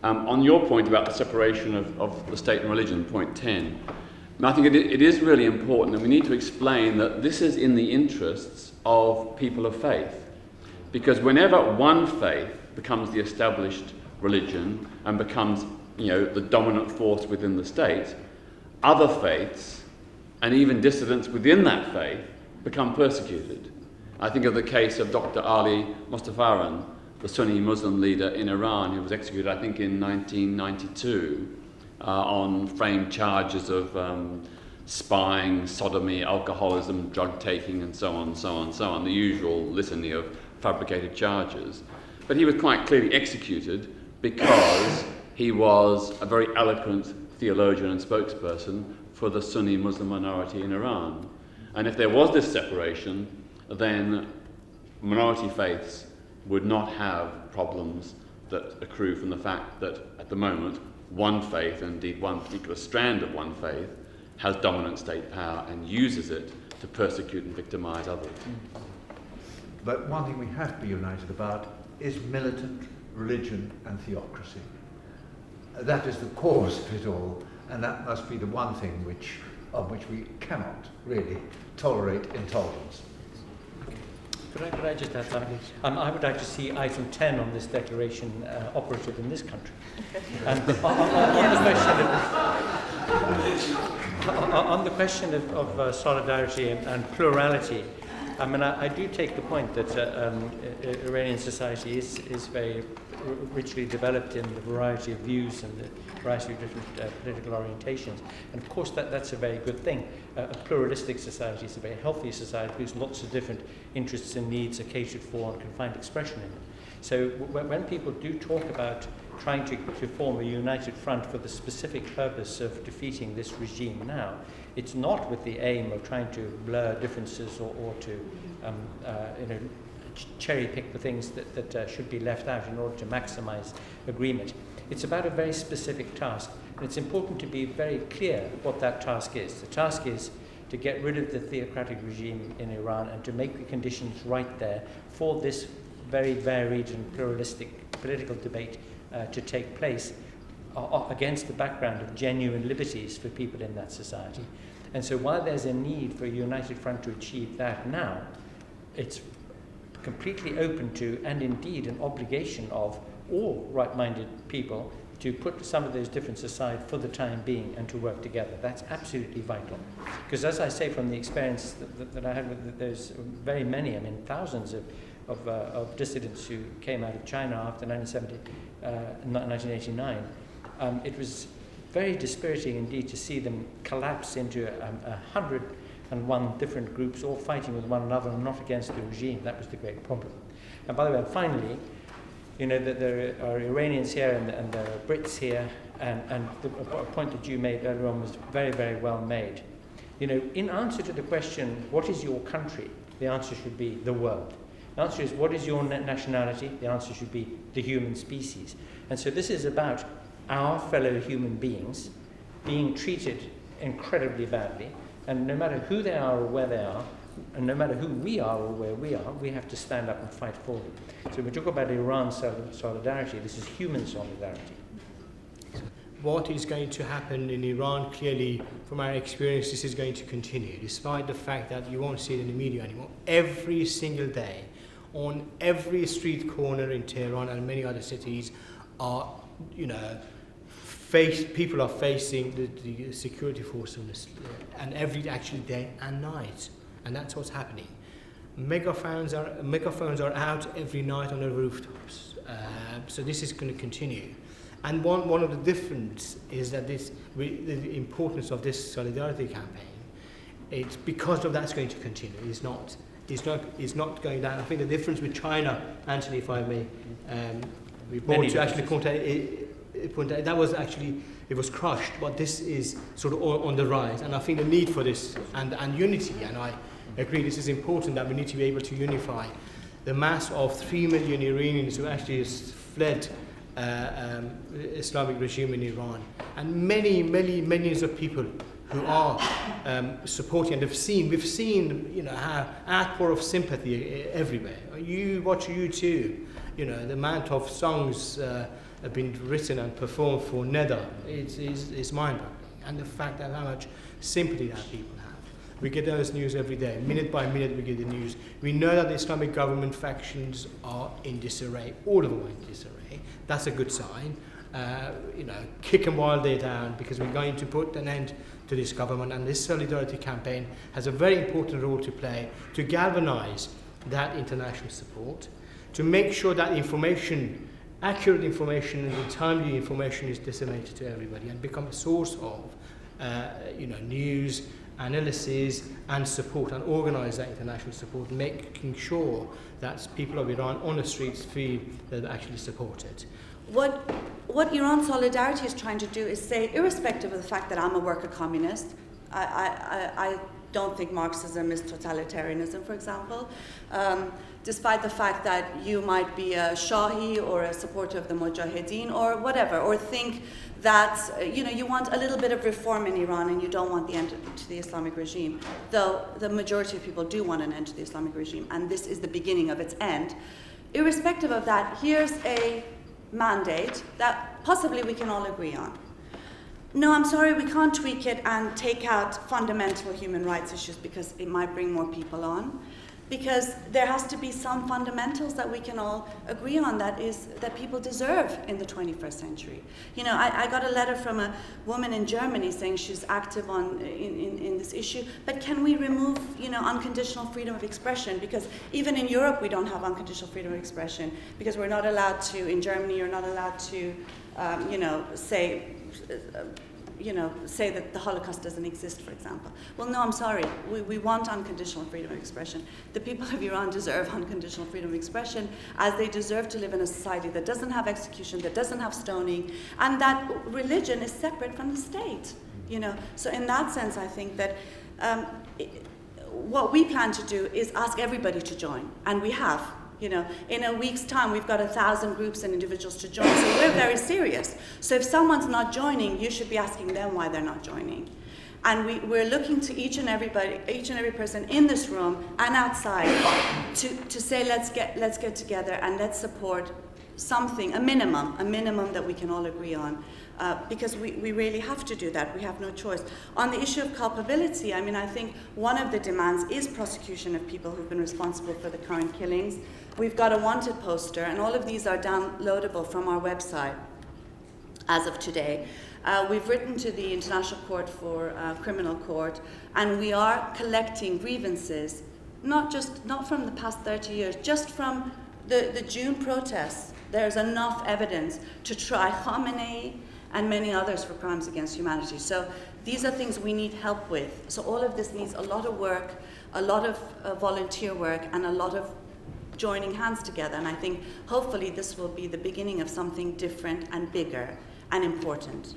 On your point about the separation of the state and religion, point 10, I think it is really important, and we need to explain that this is in the interests of people of faith. Because whenever one faith becomes the established religion and becomes, the dominant force within the state, other faiths and even dissidents within that faith become persecuted. I think of the case of Dr. Ali Mustafaran, the Sunni Muslim leader in Iran, who was executed, I think, in 1992 on framed charges of spying, sodomy, alcoholism, drug taking, and so on, so on, so on, the usual litany of fabricated charges. But he was quite clearly executed because he was a very eloquent theologian and spokesperson for the Sunni Muslim minority in Iran. And if there was this separation, then minority faiths would not have problems that accrue from the fact that at the moment one faith, and indeed one particular strand of one faith, has dominant state power and uses it to persecute and victimize others. But one thing we have to be united about is militant religion and theocracy. That is the cause of it all, and that must be the one thing of which we cannot really tolerate intolerance. Could I just add something? I would like to see item 10 on this declaration operative in this country. And on the question of solidarity and plurality, I do take the point that Iranian society is very richly developed in the variety of views and the variety of different political orientations. And of course that's a very good thing. A pluralistic society is a very healthy society because lots of different interests and needs are catered for and can find expression in it. So when people do talk about trying to form a united front for the specific purpose of defeating this regime now, it's not with the aim of trying to blur differences or to cherry pick the things that should be left out in order to maximize agreement. It's about a very specific task, and it's important to be very clear what that task is. The task is to get rid of the theocratic regime in Iran and to make the conditions right there for this very varied and pluralistic political debate to take place against the background of genuine liberties for people in that society. And so while there's a need for a united front to achieve that now, it's completely open to, and indeed an obligation of, all right-minded people to put some of those differences aside for the time being and to work together. That's absolutely vital. Because as I say from the experience that I had with those very many, thousands of dissidents who came out of China after 1989, it was very dispiriting indeed to see them collapse into 101 different groups all fighting with one another and not against the regime. That was the great problem. And by the way, finally, that there are Iranians here and there are Brits here, and the point that you made earlier on was very, very well made. In answer to the question, what is your country? The answer should be the world. The answer is, what is your nationality? The answer should be the human species. And so this is about our fellow human beings being treated incredibly badly, and no matter who they are or where they are, and no matter who we are or where we are, we have to stand up and fight for them. So when we talk about Iran solidarity, this is human solidarity. What is going to happen in Iran, clearly, from our experience, this is going to continue, despite the fact that you won't see it in the media anymore. Every single day, on every street corner in Tehran and many other cities, are, people are facing the security forces, and every actually day and night. And that's what's happening. Megaphones are out every night on the rooftops. So this is going to continue. And one of the difference is that the importance of this solidarity campaign, it's because of that's going to continue. It's not going down. I think the difference with China, Anthony, if I may, report to actually point out, that was actually, it was crushed, but this is sort of on the rise. And I think the need for this and unity, and I agree this is important, that we need to be able to unify the mass of 3 million Iranians who actually fled Islamic regime in Iran, and millions of people who are supporting, and we've seen how outpour of sympathy everywhere. You watch YouTube, the amount of songs been written and performed for Neda is mind-boggling. And the fact that how much sympathy that people have. We get those news every day. Minute by minute we get the news. We know that the Islamic government factions are in disarray. All of them are in disarray. That's a good sign. Kick them while they're down, because we're going to put an end to this government, and this solidarity campaign has a very important role to play to galvanize that international support, to make sure that information, accurate information and timely information is disseminated to everybody and become a source of news, analysis and support, and organize that international support, making sure that people of Iran on the streets feel that they're actually supported. What Iran Solidarity is trying to do is say, irrespective of the fact that I'm a worker communist, I don't think Marxism is totalitarianism, for example, despite the fact that you might be a Shahi or a supporter of the Mujahideen or whatever, or think that you want a little bit of reform in Iran and you don't want the end to the Islamic regime, though the majority of people do want an end to the Islamic regime, and this is the beginning of its end. Irrespective of that, here's a mandate that possibly we can all agree on. No, I'm sorry, we can't tweak it and take out fundamental human rights issues because it might bring more people on. Because there has to be some fundamentals that we can all agree on that people deserve in the 21st century. I got a letter from a woman in Germany saying she's active in this issue, but can we remove unconditional freedom of expression? Because even in Europe we don't have unconditional freedom of expression, because we're not allowed to, in Germany you're not allowed to say that the Holocaust doesn't exist, for example. Well, no, I'm sorry. We want unconditional freedom of expression. The people of Iran deserve unconditional freedom of expression, as they deserve to live in a society that doesn't have execution, that doesn't have stoning, and that religion is separate from the state. So in that sense, I think that what we plan to do is ask everybody to join, and we have. In a week's time, we've got 1,000 groups and individuals to join, so we're very serious. So if someone's not joining, you should be asking them why they're not joining. And we're looking to each and every person in this room and outside to say, let's get together and let's support something, a minimum that we can all agree on. Because we really have to do that. We have no choice. On the issue of culpability, I think one of the demands is prosecution of people who've been responsible for the current killings. We've got a wanted poster, and all of these are downloadable from our website as of today. We've written to the International Court for Criminal Court, and we are collecting grievances, not from the past 30 years, just from the June protests. There's enough evidence to try Khamenei and many others for crimes against humanity. So these are things we need help with. So all of this needs a lot of work, a lot of volunteer work, and a lot of joining hands together. And I think hopefully this will be the beginning of something different and bigger and important.